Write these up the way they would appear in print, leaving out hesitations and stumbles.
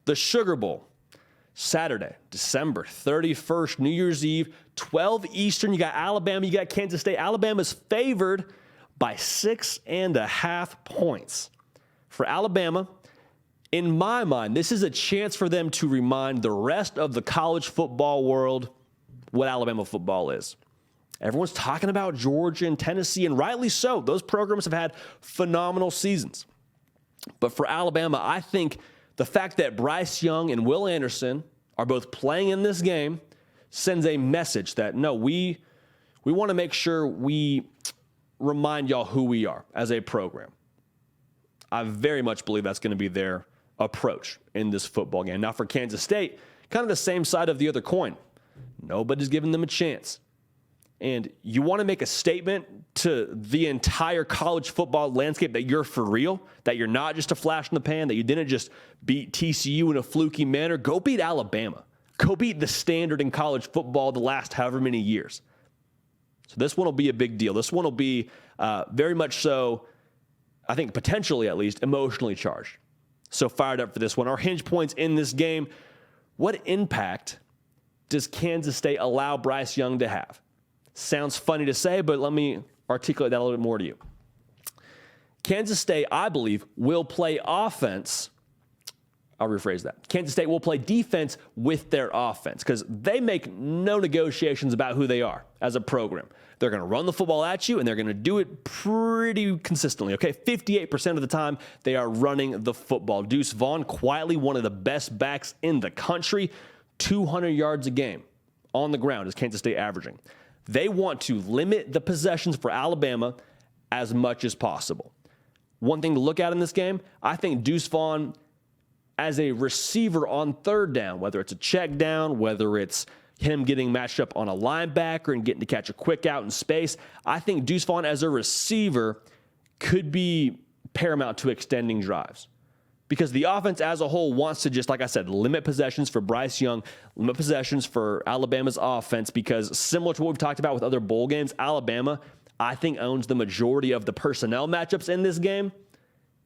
The Sugar Bowl, Saturday, December 31st, New Year's Eve, 12 Eastern. You got Alabama, you got Kansas State. Alabama's favored by 6.5 points. For Alabama, in my mind, this is a chance for them to remind the rest of the college football world what Alabama football is. Everyone's talking about Georgia and Tennessee, and rightly so. Those programs have had phenomenal seasons. But for Alabama, I think the fact that Bryce Young and Will Anderson are both playing in this game sends a message that, no, we want to make sure we remind y'all who we are as a program. I very much believe that's going to be their approach in this football game. Now, for Kansas State, kind of the same side of the other coin. Nobody's giving them a chance. And you want to make a statement to the entire college football landscape that you're for real, that you're not just a flash in the pan, that you didn't just beat TCU in a fluky manner. Go beat Alabama. Go beat the standard in college football the last however many years. So this one will be a big deal. This one will be very much so, I think potentially at least, emotionally charged. So fired up for this one. Our hinge points in this game. What impact does Kansas State allow Bryce Young to have? Sounds funny to say, but let me articulate that a little bit more to you. Kansas State, I believe, will play offense. I'll rephrase that. Kansas State will play defense with their offense because they make no negotiations about who they are as a program. They're going to run the football at you, and they're going to do it pretty consistently, okay? 58% of the time, they are running the football. Deuce Vaughn, quietly one of the best backs in the country, 200 yards a game on the ground is Kansas State averaging. They want to limit the possessions for Alabama as much as possible. One thing to look at in this game, I think Deuce Vaughn as a receiver on third down, whether it's a check down, whether it's him getting matched up on a linebacker and getting to catch a quick out in space, I think Deuce Vaughn as a receiver could be paramount to extending drives. Because the offense as a whole wants to just, like I said, limit possessions for Bryce Young, limit possessions for Alabama's offense, because similar to what we've talked about with other bowl games, Alabama, I think, owns the majority of the personnel matchups in this game.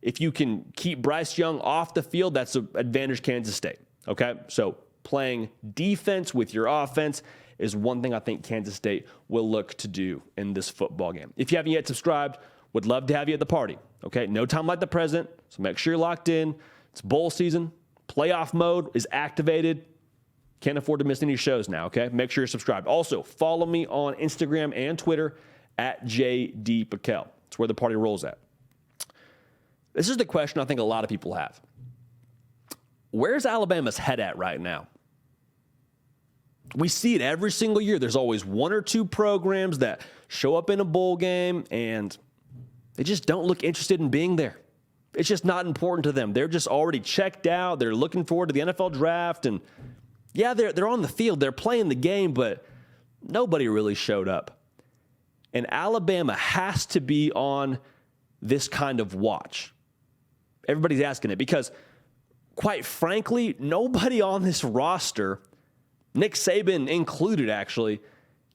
If you can keep Bryce Young off the field, that's an advantage Kansas State, okay? So playing defense with your offense is one thing I think Kansas State will look to do in this football game. If you haven't yet subscribed, would love to have you at the party, okay? No time like the present, so make sure you're locked in. It's bowl season. Playoff mode is activated. Can't afford to miss any shows now, okay? Make sure you're subscribed. Also, follow me on Instagram and Twitter at JDPakel. It's where the party rolls at. This is the question I think a lot of people have. Where's Alabama's head at right now? We see it every single year. There's always one or two programs that show up in a bowl game and they just don't look interested in being there. It's just not important to them. They're just already checked out. They're looking forward to the NFL draft. And yeah, they're on the field. They're playing the game, but nobody really showed up. And Alabama has to be on this kind of watch. Everybody's asking it because, quite frankly, nobody on this roster, Nick Saban included actually,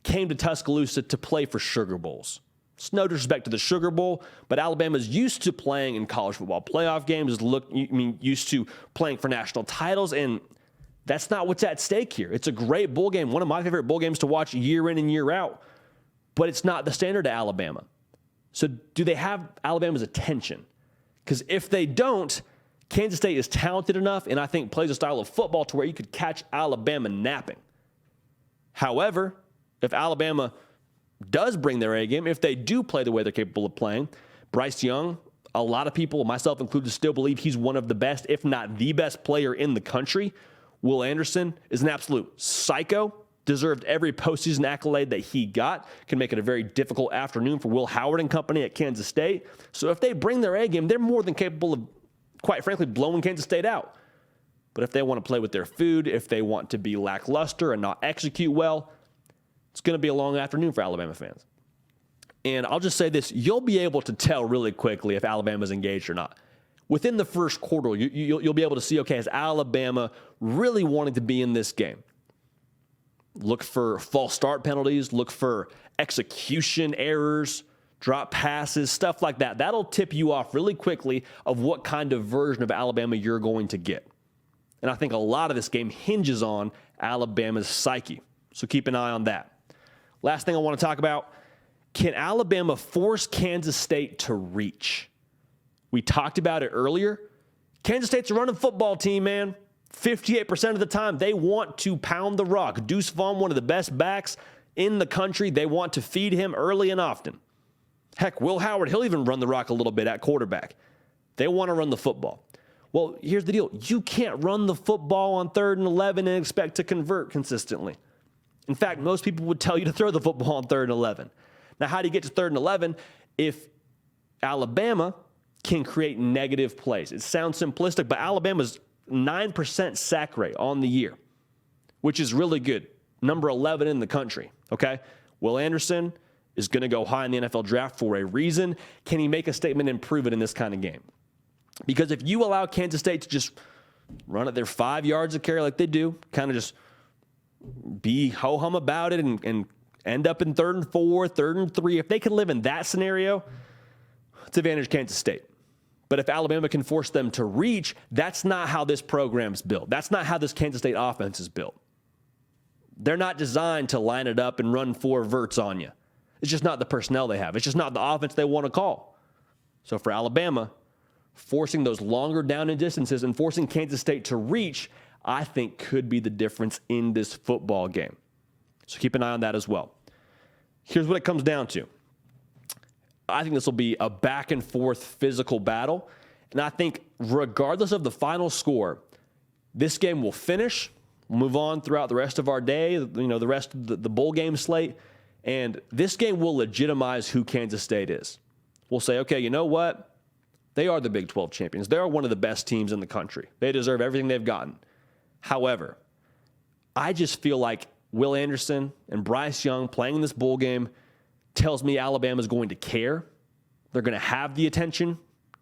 came to Tuscaloosa to play for Sugar Bowls. It's no disrespect to the Sugar Bowl, but Alabama's used to playing in college football playoff games, used to playing for national titles, and that's not what's at stake here. It's a great bowl game, one of my favorite bowl games to watch year in and year out, but it's not the standard to Alabama. So do they have Alabama's attention? Because if they don't, Kansas State is talented enough and I think plays a style of football to where you could catch Alabama napping. However, if Alabama does bring their A game, if they do play the way they're capable of playing, Bryce Young, a lot of people, myself included, still believe he's one of the best, if not the best player in the country. Will Anderson is an absolute psycho, deserved every postseason accolade that he got, can make it a very difficult afternoon for Will Howard and company at Kansas State. So if they bring their A game, they're more than capable of, quite frankly, blowing Kansas State out. But if they want to play with their food, if they want to be lackluster and not execute well, it's going to be a long afternoon for Alabama fans. And I'll just say this, you'll be able to tell really quickly if Alabama's engaged or not. Within the first quarter, you'll be able to see, okay, has Alabama really wanted to be in this game? Look for false start penalties, look for execution errors, drop passes, stuff like that. That'll tip you off really quickly of what kind of version of Alabama you're going to get. And I think a lot of this game hinges on Alabama's psyche. So keep an eye on that. Last thing I want to talk about, can Alabama force Kansas State to reach? We talked about it earlier. Kansas State's a running football team, man. 58% of the time, they want to pound the rock. Deuce Vaughn, one of the best backs in the country. They want to feed him early and often. Heck, Will Howard, he'll even run the rock a little bit at quarterback. They want to run the football. Well, here's the deal. You can't run the football on 3rd and 11 and expect to convert consistently. In fact, most people would tell you to throw the football on 3rd and 11. Now, how do you get to 3rd and 11 if Alabama can create negative plays? It sounds simplistic, but Alabama's 9% sack rate on the year, which is really good. Number 11 in the country, okay? Will Anderson is going to go high in the NFL draft for a reason. Can he make a statement and prove it in this kind of game? Because if you allow Kansas State to just run at their 5 yards of carry like they do, kind of just be ho-hum about it and end up in 3rd and 4, 3rd and 3, if they can live in that scenario, it's advantage Kansas State. But if Alabama can force them to reach, that's not how this program's built. That's not how this Kansas State offense is built. They're not designed to line it up and run 4 verts on you. It's just not the personnel they have. It's just not the offense they want to call. So for Alabama, forcing those longer down and distances and forcing Kansas State to reach, I think could be the difference in this football game. So keep an eye on that as well. Here's what it comes down to. I think this will be a back and forth physical battle. And I think regardless of the final score, this game will finish. We'll move on throughout the rest of our day, the rest of the bowl game slate. And this game will legitimize who Kansas State is. We'll say, okay, you know what? They are the Big 12 champions. They are one of the best teams in the country. They deserve everything they've gotten. However, I just feel like Will Anderson and Bryce Young playing in this bowl game tells me Alabama's going to care. They're going to have the attention.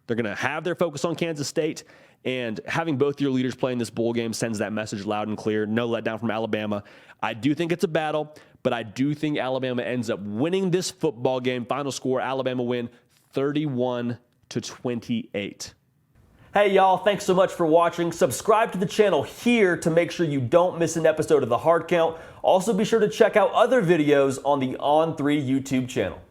They're going to have their focus on Kansas State. And having both your leaders play in this bowl game sends that message loud and clear. No letdown from Alabama. I do think it's a battle, but I do think Alabama ends up winning this football game. Final score, Alabama win 31-28. Hey, y'all, thanks so much for watching. Subscribe to the channel here to make sure you don't miss an episode of The Hard Count. Also, be sure to check out other videos on the On3 YouTube channel.